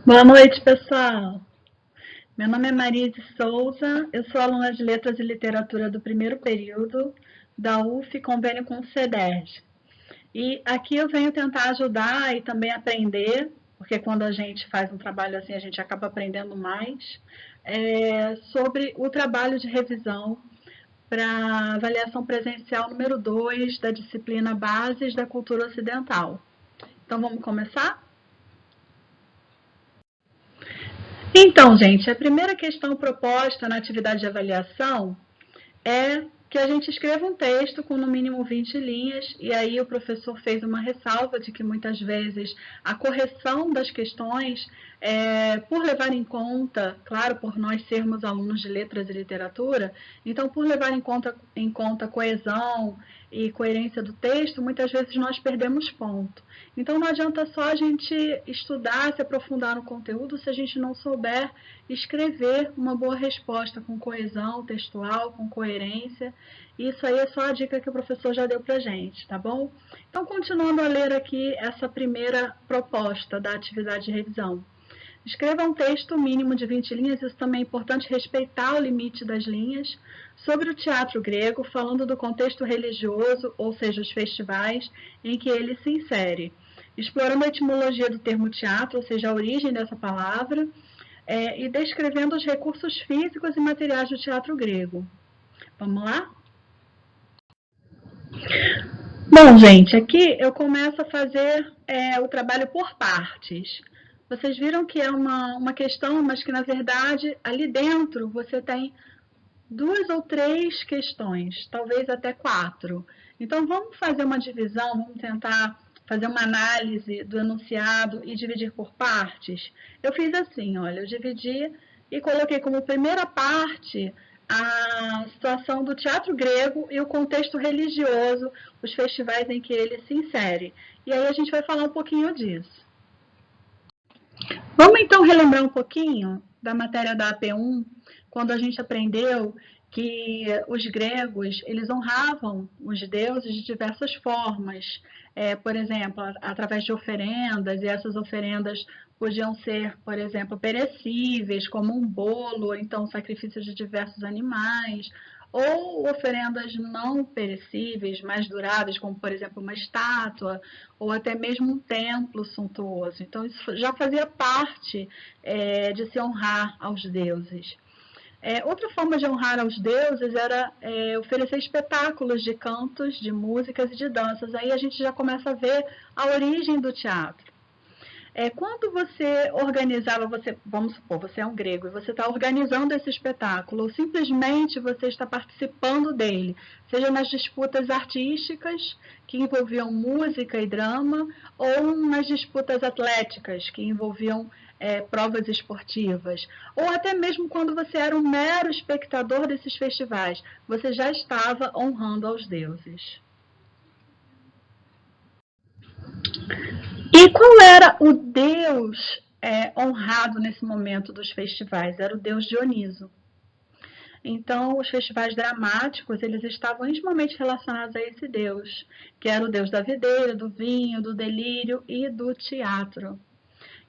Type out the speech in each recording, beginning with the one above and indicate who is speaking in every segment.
Speaker 1: Boa noite, pessoal. Meu nome é Maria de Souza, eu sou aluna de Letras e Literatura do primeiro período da UF, convênio com o CEDERJ. E aqui eu venho tentar ajudar e também aprender, porque quando a gente faz um trabalho assim, a gente acaba aprendendo mais, sobre o trabalho de revisão para avaliação presencial número 2 da disciplina Bases da Cultura Ocidental. Então, vamos começar? Então, gente, a primeira questão proposta na atividade de avaliação é que a gente escreva um texto com no mínimo 20 linhas, e aí o professor fez uma ressalva de que muitas vezes a correção das questões, por levar em conta, claro, por nós sermos alunos de letras e literatura, então por levar em conta a coesão e coerência do texto, muitas vezes nós perdemos ponto. Então não adianta só a gente estudar, se aprofundar no conteúdo, se a gente não souber escrever uma boa resposta com coesão textual, com coerência. Isso aí é só a dica que o professor já deu pra gente, tá bom? Então, continuando a ler aqui essa primeira proposta da atividade de revisão. Escreva um texto mínimo de 20 linhas, isso também é importante respeitar o limite das linhas, sobre o teatro grego, falando do contexto religioso, ou seja, os festivais, em que ele se insere. Explorando a etimologia do termo teatro, ou seja, a origem dessa palavra, e descrevendo os recursos físicos e materiais do teatro grego. Vamos lá? Bom, gente, aqui eu começo a fazer o trabalho por partes. Vocês viram que é uma questão, mas que na verdade ali dentro você tem duas ou três questões, talvez até quatro. Então vamos fazer uma divisão, vamos tentar fazer uma análise do enunciado e dividir por partes. Eu fiz assim, olha, eu dividi e coloquei como primeira parte a situação do teatro grego e o contexto religioso, os festivais em que ele se insere. E aí a gente vai falar um pouquinho disso. Vamos então relembrar um pouquinho da matéria da AP1, quando a gente aprendeu que os gregos eles honravam os deuses de diversas formas, por exemplo, através de oferendas, e essas oferendas podiam ser, por exemplo, perecíveis, como um bolo, ou então sacrifício de diversos animais, ou oferendas não perecíveis, mais duráveis, como por exemplo uma estátua, ou até mesmo um templo suntuoso. Então, isso já fazia parte de se honrar aos deuses. Outra forma de honrar aos deuses era oferecer espetáculos de cantos, de músicas e de danças. Aí a gente já começa a ver a origem do teatro. Quando você organizava, vamos supor, você é um grego e você está organizando esse espetáculo, ou simplesmente você está participando dele, seja nas disputas artísticas, que envolviam música e drama, ou nas disputas atléticas, que envolviam provas esportivas, ou até mesmo quando você era um mero espectador desses festivais, você já estava honrando aos deuses. E qual era o deus honrado nesse momento dos festivais? Era o deus Dioniso. Então, os festivais dramáticos, eles estavam intimamente relacionados a esse deus, que era o deus da videira, do vinho, do delírio e do teatro.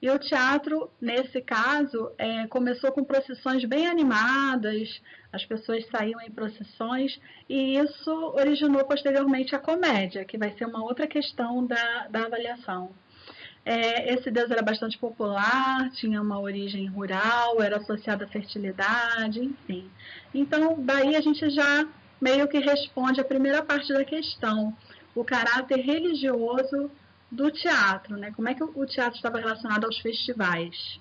Speaker 1: E o teatro, nesse caso, começou com procissões bem animadas, as pessoas saíam em procissões, e isso originou posteriormente a comédia, que vai ser uma outra questão da avaliação. Esse deus era bastante popular, tinha uma origem rural, era associado à fertilidade, enfim. Então, daí a gente já meio que responde a primeira parte da questão, o caráter religioso do teatro, né? Como é que o teatro estava relacionado aos festivais?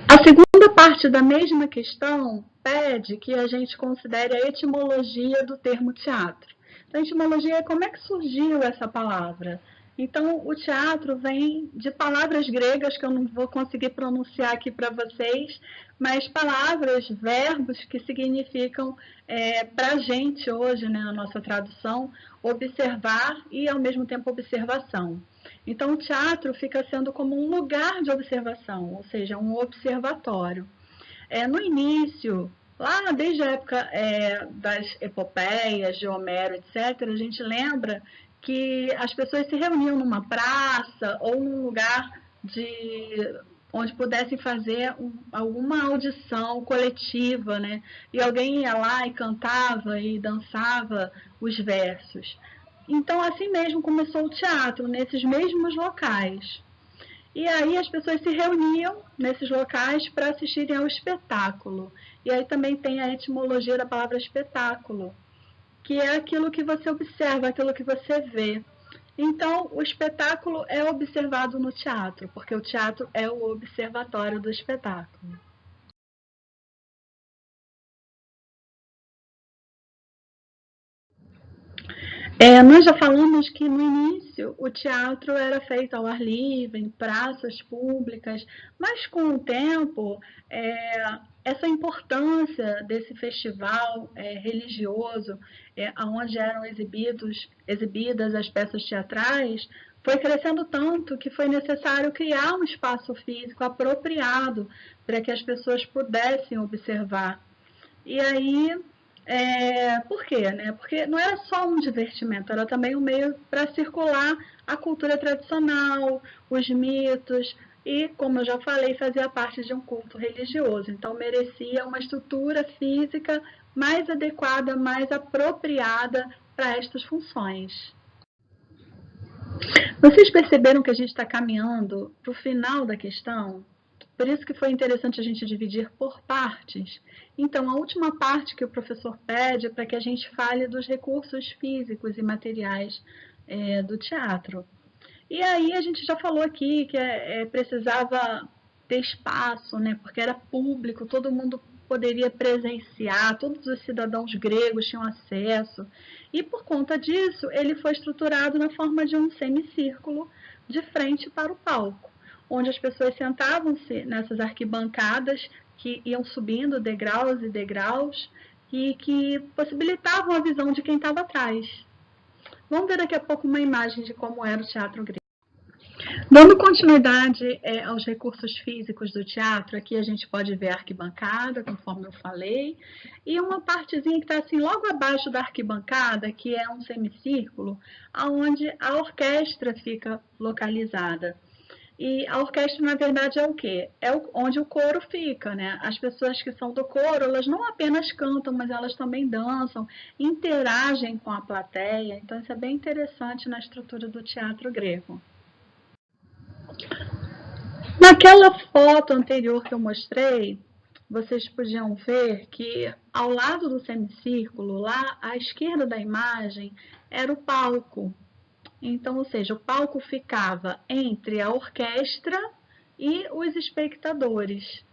Speaker 1: A segunda parte da mesma questão pede que a gente considere a etimologia do termo teatro. Então, a etimologia é como é que surgiu essa palavra. Então, o teatro vem de palavras gregas que eu não vou conseguir pronunciar aqui para vocês, mas palavras, verbos que significam, para a gente hoje, né, na nossa tradução, observar e, ao mesmo tempo, observação. Então, o teatro fica sendo como um lugar de observação, ou seja, um observatório. No início, lá desde a época das epopeias, de Homero, etc., a gente lembra que as pessoas se reuniam numa praça ou num lugar onde pudessem fazer alguma audição coletiva, né? E alguém ia lá e cantava e dançava os versos. Então, assim mesmo começou o teatro, nesses mesmos locais. E aí as pessoas se reuniam nesses locais para assistirem ao espetáculo. E aí também tem a etimologia da palavra espetáculo, que é aquilo que você observa, aquilo que você vê. Então, o espetáculo é observado no teatro, porque o teatro é o observatório do espetáculo. Nós já falamos que no início o teatro era feito ao ar livre, em praças públicas, mas com o tempo, essa importância desse festival religioso, onde eram exibidas as peças teatrais, foi crescendo tanto que foi necessário criar um espaço físico apropriado para que as pessoas pudessem observar. E aí, por quê? Né? Porque não era só um divertimento, era também um meio para circular a cultura tradicional, os mitos, e, como eu já falei, fazia parte de um culto religioso. Então, merecia uma estrutura física mais adequada, mais apropriada para estas funções. Vocês perceberam que a gente está caminhando para o final da questão? Por isso que foi interessante a gente dividir por partes. Então, a última parte que o professor pede é para que a gente fale dos recursos físicos e materiais do teatro. E aí a gente já falou aqui que precisava ter espaço, né, porque era público, todo mundo poderia presenciar, todos os cidadãos gregos tinham acesso. E por conta disso, ele foi estruturado na forma de um semicírculo de frente para o palco, onde as pessoas sentavam-se nessas arquibancadas que iam subindo degraus e degraus e que possibilitavam a visão de quem estava atrás. Vamos ver daqui a pouco uma imagem de como era o teatro grego. Dando continuidade aos recursos físicos do teatro, aqui a gente pode ver a arquibancada, conforme eu falei, e uma partezinha que está assim logo abaixo da arquibancada, que é um semicírculo, onde a orquestra fica localizada. E a orquestra, na verdade, é o quê? Onde o coro fica, né? As pessoas que são do coro, elas não apenas cantam, mas elas também dançam, interagem com a plateia. Então, isso é bem interessante na estrutura do teatro grego. Naquela foto anterior que eu mostrei, vocês podiam ver que ao lado do semicírculo, lá à esquerda da imagem, era o palco. Então, ou seja, o palco ficava entre a orquestra e os espectadores.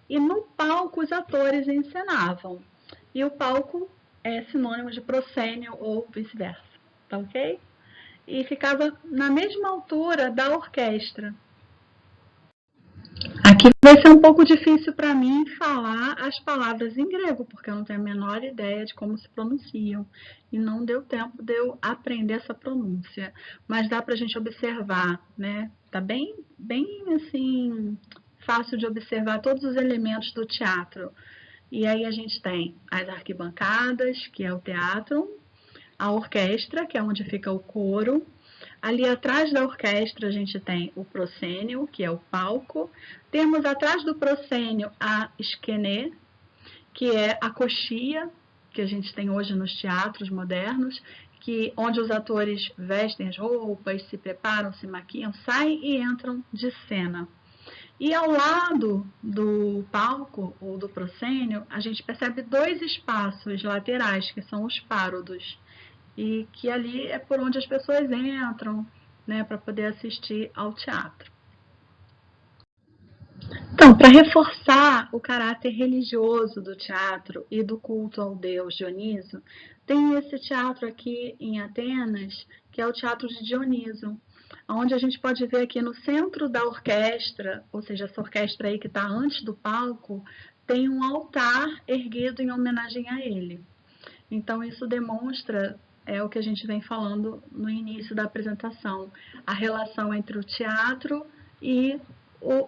Speaker 1: E no palco os atores encenavam. E o palco é sinônimo de proscênio ou vice-versa, tá ok? E ficava na mesma altura da orquestra. Aqui vai ser um pouco difícil para mim falar as palavras em grego, porque eu não tenho a menor ideia de como se pronunciam. E não deu tempo de eu aprender essa pronúncia. Mas dá para a gente observar, né? Tá bem assim, fácil de observar todos os elementos do teatro. E aí a gente tem as arquibancadas, que é o teatro, a orquestra, que é onde fica o coro. Ali atrás da orquestra a gente tem o proscênio, que é o palco. Temos atrás do proscênio a esquené, que é a coxia, que a gente tem hoje nos teatros modernos, onde os atores vestem as roupas, se preparam, se maquiam, saem e entram de cena. E ao lado do palco ou do proscênio, a gente percebe dois espaços laterais, que são os párodos, e que ali é por onde as pessoas entram, né, para poder assistir ao teatro. Então, para reforçar o caráter religioso do teatro e do culto ao deus Dioniso, tem esse teatro aqui em Atenas, que é o Teatro de Dioniso, onde a gente pode ver aqui no centro da orquestra, ou seja, essa orquestra aí que está antes do palco, tem um altar erguido em homenagem a ele. Então, isso demonstra o que a gente vem falando no início da apresentação, a relação entre o teatro e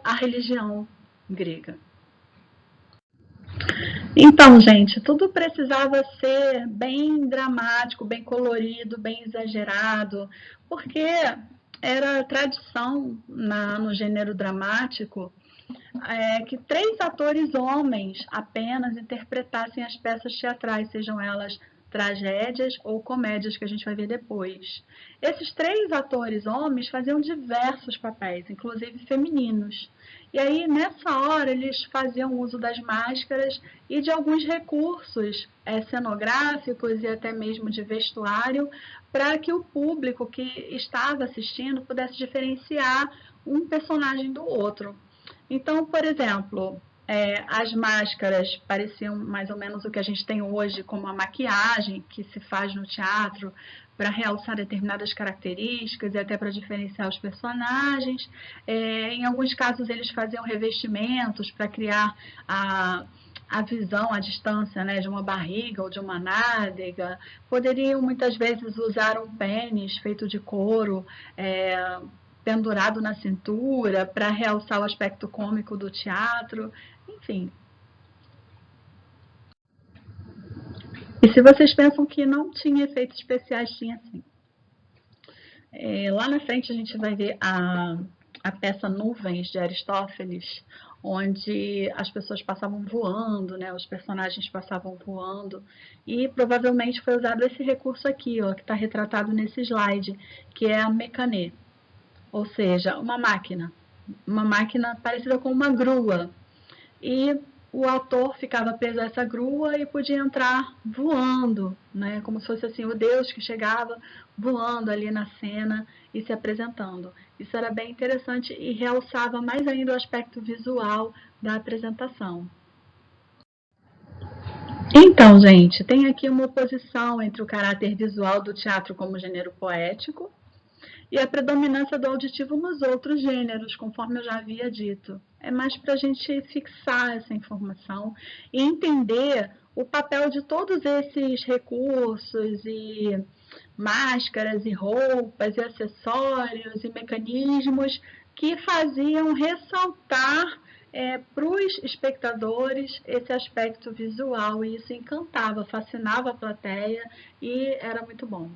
Speaker 1: a religião grega. Então, gente, tudo precisava ser bem dramático, bem colorido, bem exagerado, porque Era tradição no gênero dramático que 3 atores homens apenas interpretassem as peças teatrais, sejam elas tragédias ou comédias, que a gente vai ver depois. Esses 3 atores homens faziam diversos papéis, inclusive femininos. E aí, nessa hora, eles faziam uso das máscaras e de alguns recursos cenográficos e até mesmo de vestuário, para que o público que estava assistindo pudesse diferenciar um personagem do outro. Então, por exemplo, as máscaras pareciam mais ou menos o que a gente tem hoje como a maquiagem que se faz no teatro para realçar determinadas características e até para diferenciar os personagens. Em alguns casos, eles faziam revestimentos para criar a visão à distância, né, de uma barriga ou de uma nádega. Poderiam muitas vezes usar um pênis feito de couro, pendurado na cintura para realçar o aspecto cômico do teatro, enfim. E se vocês pensam que não tinha efeitos especiais, tinha sim. Lá na frente a gente vai ver a peça Nuvens, de Aristófanes, onde as pessoas passavam voando, né? Os personagens passavam voando, e provavelmente foi usado esse recurso aqui, ó, que está retratado nesse slide, que é a mecanê, ou seja, uma máquina parecida com uma grua, e o ator ficava preso a essa grua e podia entrar voando, né? Como se fosse assim o Deus que chegava voando ali na cena e se apresentando. Isso era bem interessante e realçava mais ainda o aspecto visual da apresentação. Então, gente, tem aqui uma oposição entre o caráter visual do teatro como gênero poético e a predominância do auditivo nos outros gêneros, conforme eu já havia dito. É mais para a gente fixar essa informação e entender o papel de todos esses recursos e máscaras e roupas e acessórios e mecanismos que faziam ressaltar para os espectadores esse aspecto visual, e isso encantava, fascinava a plateia e era muito bom.